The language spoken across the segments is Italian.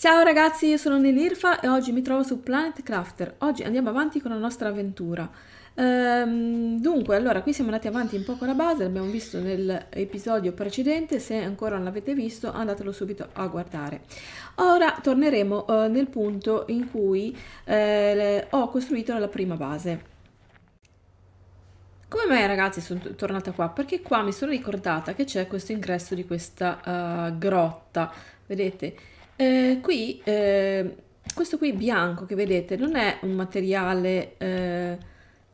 Ciao ragazzi, io sono Nelirfa e oggi mi trovo su Planet Crafter. Oggi andiamo avanti con la nostra avventura. Dunque, allora, qui siamo andati avanti un po' con la base, l'abbiamo visto nell'episodio precedente. Se ancora non l'avete visto, andatelo subito a guardare. Ora torneremo nel punto in cui ho costruito la prima base. Come mai ragazzi sono tornata qua? Perché qua mi sono ricordata che c'è questo ingresso di questa grotta, vedete? Qui, questo qui bianco che vedete non è un materiale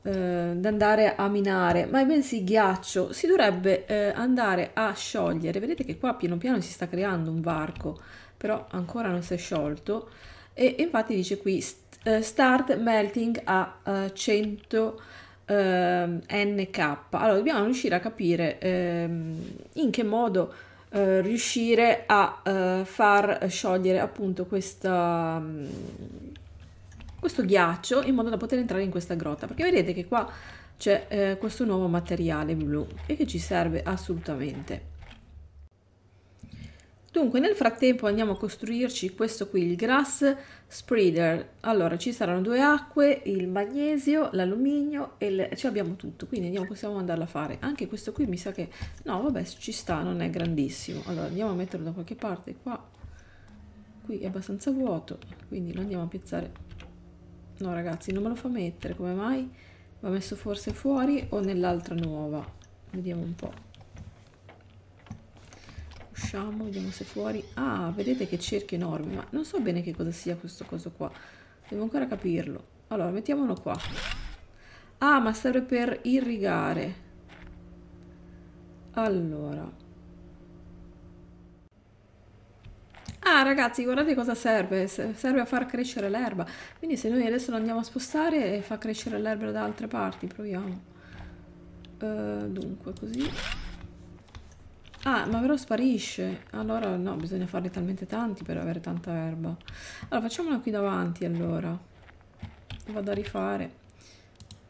da andare a minare, ma è bensì ghiaccio. Si dovrebbe andare a sciogliere. Vedete che qua piano piano si sta creando un varco, però ancora non si è sciolto. E infatti dice qui start melting a 100 NK. Allora dobbiamo riuscire a capire in che modo riuscire a far sciogliere appunto questo ghiaccio in modo da poter entrare in questa grotta, perché vedete che qua c'è questo nuovo materiale blu e che ci serve assolutamente. Dunque nel frattempo andiamo a costruirci questo qui, il grass spreader. Allora ci saranno due acque, il magnesio, l'alluminio e ce l'abbiamo tutto, quindi possiamo andarlo a fare. Anche questo qui mi sa che no, vabbè, ci sta, non è grandissimo. Allora andiamo a metterlo da qualche parte qua. Qui è abbastanza vuoto, quindi lo andiamo a piazzare. No ragazzi, non me lo fa mettere, come mai? Va messo forse fuori o nell'altra nuova? Vediamo un po'. Usciamo, vediamo se fuori. Ah, vedete che cerchio enorme, ma non so bene che cosa sia questo coso qua. Devo ancora capirlo. Allora, mettiamolo qua. Ah, ma serve per irrigare. Allora. Ah, ragazzi, guardate cosa serve. Serve a far crescere l'erba. Quindi se noi adesso lo andiamo a spostare e fa crescere l'erba da altre parti, proviamo. Dunque, così. Ah, ma però sparisce. Allora no, bisogna farne talmente tanti per avere tanta erba. Allora facciamola qui davanti allora. Vado a rifare.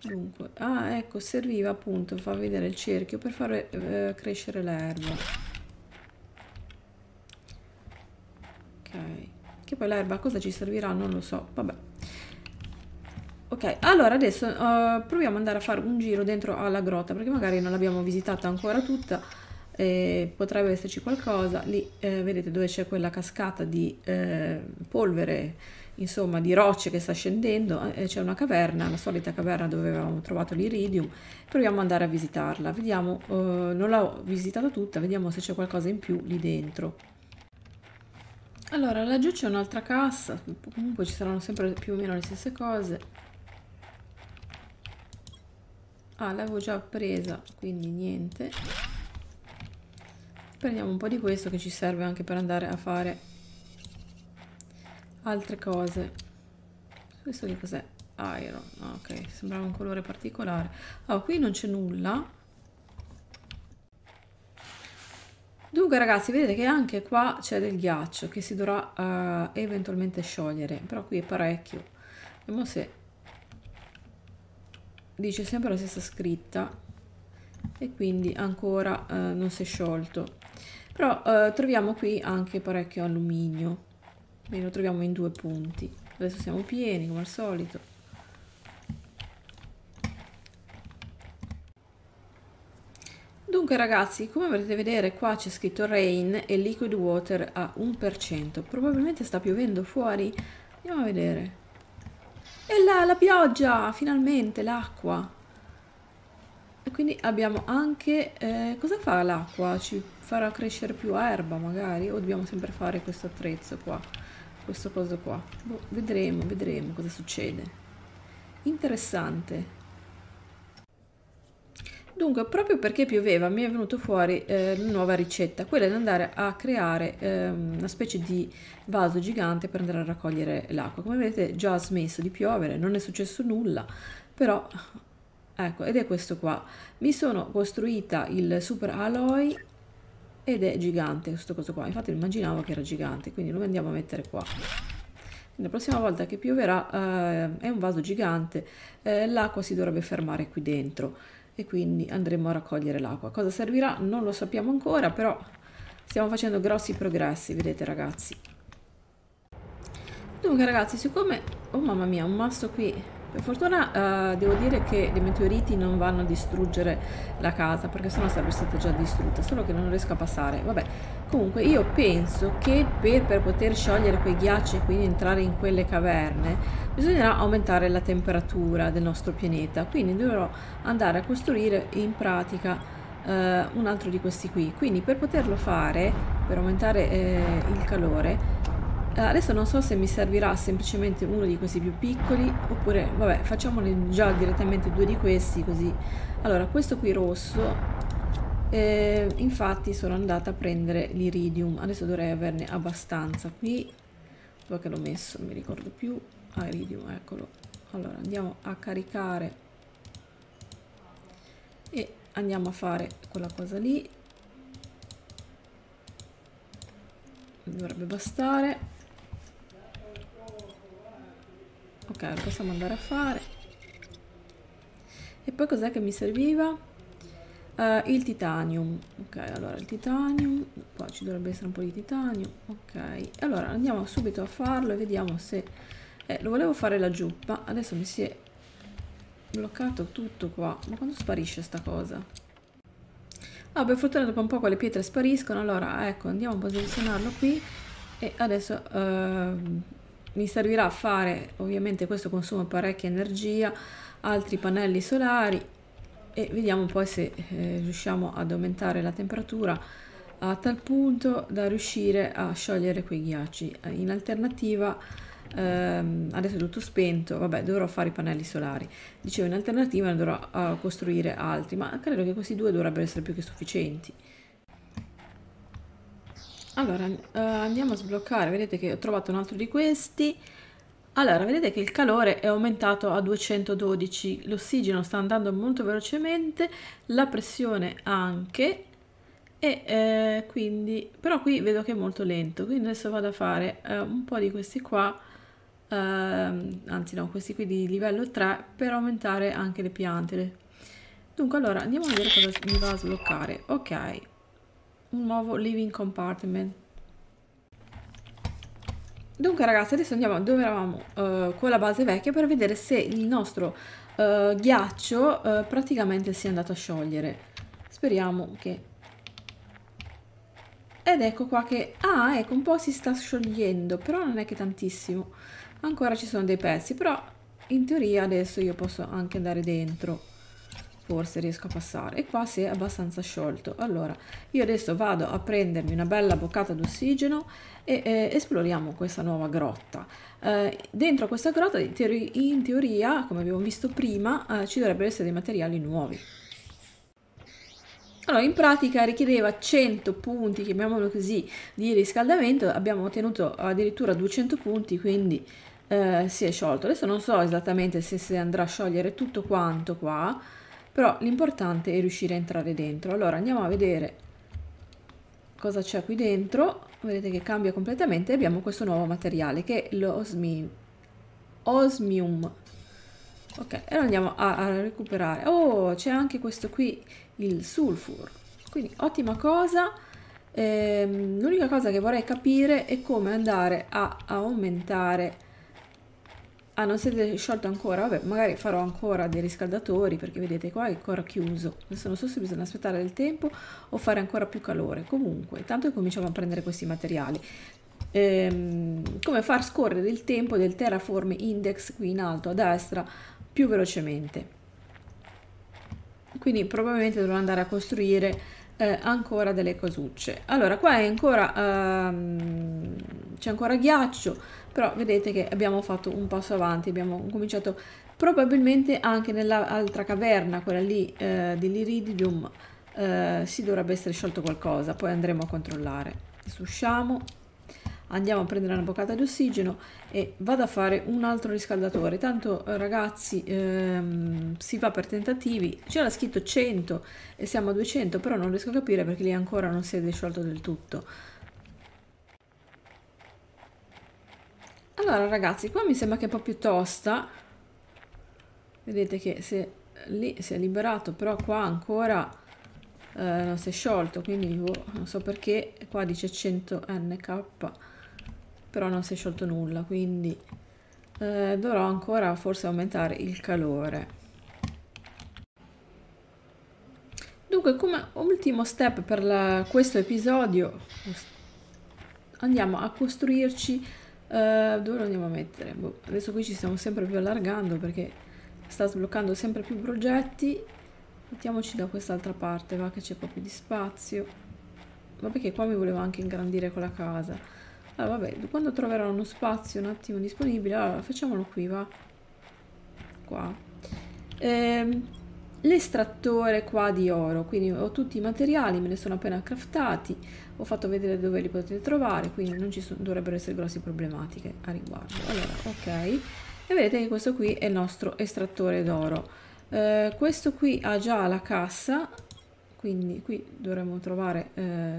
Dunque, ah ecco, serviva appunto far vedere il cerchio per far crescere l'erba. Ok. Che poi l'erba cosa ci servirà? Non lo so. Vabbè. Ok, allora adesso proviamo ad andare a fare un giro dentro alla grotta perché magari non l'abbiamo visitata ancora tutta. Potrebbe esserci qualcosa lì, vedete dove c'è quella cascata di polvere, insomma di rocce che sta scendendo, c'è una caverna, la solita caverna dove avevamo trovato l'iridium. Proviamo ad andare a visitarla, vediamo, non l'ho visitata tutta, vediamo se c'è qualcosa in più lì dentro. Allora laggiù c'è un'altra cassa, comunque ci saranno sempre più o meno le stesse cose. Ah, l'avevo già presa, quindi niente. Prendiamo un po' di questo che ci serve anche per andare a fare altre cose. Questo che cos'è? Iron. Ok, sembrava un colore particolare. Oh, qui non c'è nulla. Dunque ragazzi, vedete che anche qua c'è del ghiaccio che si dovrà eventualmente sciogliere. Però qui è parecchio. Vediamo se dice sempre la stessa scritta e quindi ancora non si è sciolto. Però troviamo qui anche parecchio alluminio, quindi lo troviamo in due punti. Adesso siamo pieni come al solito. Dunque ragazzi, come potete vedere qua c'è scritto rain e liquid water a 1%. Probabilmente sta piovendo fuori. Andiamo a vedere. E là la pioggia, finalmente l'acqua. E quindi abbiamo anche cosa fa l'acqua? Ci farà crescere più erba magari o dobbiamo sempre fare questo attrezzo qua, questo coso qua? Boh, vedremo cosa succede. Interessante. Dunque proprio perché pioveva mi è venuto fuori una nuova ricetta, quella di andare a creare una specie di vaso gigante per andare a raccogliere l'acqua. Come vedete già ha smesso di piovere, non è successo nulla, però ecco, ed è questo qua. Mi sono costruita il super alloy ed è gigante questo coso qua. Infatti immaginavo che era gigante, quindi lo andiamo a mettere qua. La prossima volta che pioverà è un vaso gigante, l'acqua si dovrebbe fermare qui dentro e quindi andremo a raccogliere l'acqua. Cosa servirà? Non lo sappiamo ancora, però stiamo facendo grossi progressi, vedete ragazzi. Dunque ragazzi, siccome... Oh mamma mia, un masso qui. Per fortuna devo dire che i meteoriti non vanno a distruggere la casa, perché sennò sarebbe stata già distrutta, solo che non riesco a passare. Vabbè, comunque io penso che per poter sciogliere quei ghiacci e quindi entrare in quelle caverne, bisognerà aumentare la temperatura del nostro pianeta. Quindi dovrò andare a costruire in pratica un altro di questi qui. Quindi per poterlo fare, per aumentare il calore, adesso non so se mi servirà semplicemente uno di questi più piccoli oppure, vabbè, facciamone già direttamente due di questi così. Allora, questo qui rosso, infatti sono andata a prendere l'iridium, adesso dovrei averne abbastanza qui. Dove che l'ho messo? Non mi ricordo più. Ah, iridium, eccolo. Allora, andiamo a caricare e andiamo a fare quella cosa lì. Dovrebbe bastare. Ok, lo possiamo andare a fare. E poi cos'è che mi serviva? Il titanium. Ok, allora il titanium, qua ci dovrebbe essere un po' di titanium. Ok, allora andiamo subito a farlo e vediamo se... lo volevo fare laggiù, ma adesso mi si è bloccato tutto qua. Ma quando sparisce sta cosa? Ah, per fortuna dopo un po' quelle pietre spariscono. Allora, ecco, andiamo a posizionarlo qui. E adesso mi servirà a fare, ovviamente questo consuma parecchia energia, altri pannelli solari e vediamo poi se riusciamo ad aumentare la temperatura a tal punto da riuscire a sciogliere quei ghiacci. In alternativa, adesso è tutto spento, vabbè, dovrò fare i pannelli solari. Dicevo, in alternativa ne dovrò costruire altri, ma credo che questi due dovrebbero essere più che sufficienti. Allora, andiamo a sbloccare, vedete che ho trovato un altro di questi. Allora, vedete che il calore è aumentato a 212, l'ossigeno sta andando molto velocemente, la pressione anche, e quindi, però qui vedo che è molto lento, quindi adesso vado a fare un po' di questi qua, anzi no, questi qui di livello 3, per aumentare anche le piante. Dunque, allora, andiamo a vedere cosa mi va a sbloccare. Ok, un nuovo living compartment. Dunque ragazzi, adesso andiamo dove eravamo con la base vecchia per vedere se il nostro ghiaccio praticamente si è andato a sciogliere. Speriamo che... Ed ecco qua che... Ah, ecco, un po' si sta sciogliendo, però non è che tantissimo. Ancora ci sono dei pezzi, però in teoria adesso io posso anche andare dentro. Forse riesco a passare. E qua si è abbastanza sciolto. Allora, io adesso vado a prendermi una bella boccata d'ossigeno e esploriamo questa nuova grotta. Dentro questa grotta, in teoria, come abbiamo visto prima, ci dovrebbero essere dei materiali nuovi. Allora, in pratica richiedeva 100 punti, chiamiamolo così, di riscaldamento. Abbiamo ottenuto addirittura 200 punti, quindi si è sciolto. Adesso non so esattamente se si andrà a sciogliere tutto quanto qua, però l'importante è riuscire a entrare dentro. Allora andiamo a vedere cosa c'è qui dentro. Vedete che cambia completamente. Abbiamo questo nuovo materiale che è l'osmium. Ok, e lo andiamo a recuperare. Oh, c'è anche questo qui, il sulfur, quindi ottima cosa. L'unica cosa che vorrei capire è come andare a aumentare... Ah, non siete sciolto ancora? Vabbè, magari farò ancora dei riscaldatori, perché vedete qua è ancora chiuso. Adesso non so se bisogna aspettare del tempo o fare ancora più calore. Comunque, intanto cominciamo a prendere questi materiali. Come far scorrere il tempo del Terraform Index qui in alto a destra più velocemente. Quindi probabilmente dovrò andare a costruire ancora delle cosucce. Allora, qua è ancora, c'è ancora ghiaccio, però vedete che abbiamo fatto un passo avanti, abbiamo cominciato probabilmente anche nell'altra caverna, quella lì dell'Iridium, si dovrebbe essere sciolto qualcosa, poi andremo a controllare. Adesso usciamo, andiamo a prendere una boccata di ossigeno e vado a fare un altro riscaldatore. Tanto ragazzi, si va per tentativi. C'era scritto 100 e siamo a 200, però non riesco a capire perché lì ancora non si è disciolto del tutto. Allora ragazzi, qua mi sembra che è un po' più tosta. Vedete che lì si è liberato, però qua ancora non si è sciolto, quindi non so perché qua dice 100 NK. però non si è sciolto nulla, quindi dovrò ancora forse aumentare il calore. Dunque, come ultimo step per questo episodio, andiamo a costruirci. Dove lo andiamo a mettere? Boh, adesso qui ci stiamo sempre più allargando perché sta sbloccando sempre più progetti. Mettiamoci da quest'altra parte, va, che c'è un po' più di spazio. Ma perché qua mi volevo anche ingrandire con la casa. Allora, vabbè, quando troverò uno spazio un attimo disponibile, allora facciamolo qui, va. Qua. L'estrattore qua di oro, quindi ho tutti i materiali, me ne sono appena craftati, ho fatto vedere dove li potete trovare, quindi non ci dovrebbero essere grosse problematiche a riguardo. Allora, ok, e vedete che questo qui è il nostro estrattore d'oro. Questo qui ha già la cassa, quindi qui dovremmo trovare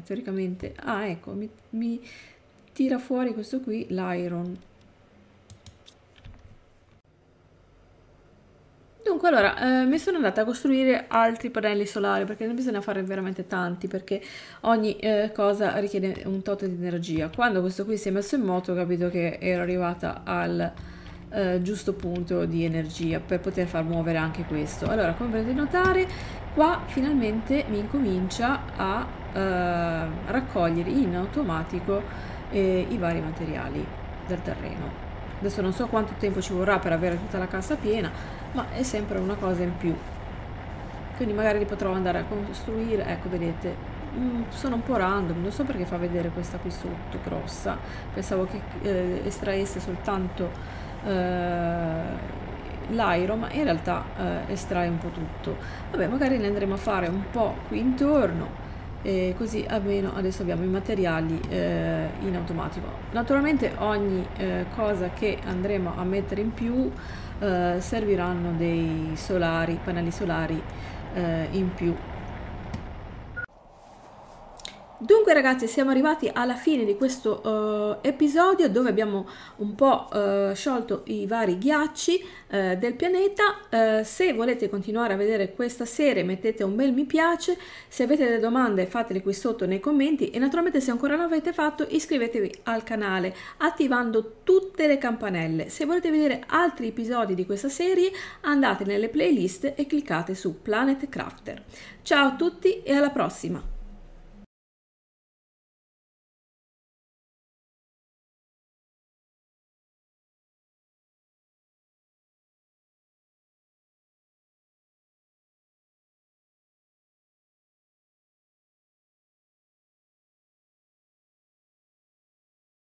teoricamente, ecco, mi tira fuori questo qui, l'iron. Dunque, allora, mi sono andata a costruire altri pannelli solari perché ne bisogna fare veramente tanti perché ogni cosa richiede un tot di energia. Quando questo qui si è messo in moto ho capito che ero arrivata al giusto punto di energia per poter far muovere anche questo. Allora, come potete notare, qua finalmente mi incomincia a raccogliere in automatico i vari materiali del terreno. Adesso non so quanto tempo ci vorrà per avere tutta la cassa piena, ma è sempre una cosa in più. Quindi magari li potrò andare a costruire. Ecco, vedete, sono un po' random, non so perché fa vedere questa qui sotto grossa. Pensavo che estraesse soltanto l'iron, ma in realtà estrae un po' tutto. Vabbè, magari ne andremo a fare un po' qui intorno, e così almeno adesso abbiamo i materiali in automatico. Naturalmente ogni cosa che andremo a mettere in più serviranno dei pannelli solari in più. Dunque ragazzi, siamo arrivati alla fine di questo episodio dove abbiamo un po' sciolto i vari ghiacci del pianeta. Se volete continuare a vedere questa serie mettete un bel mi piace, se avete delle domande fatele qui sotto nei commenti e naturalmente se ancora non l'avete fatto iscrivetevi al canale attivando tutte le campanelle. Se volete vedere altri episodi di questa serie andate nelle playlist e cliccate su Planet Crafter. Ciao a tutti e alla prossima!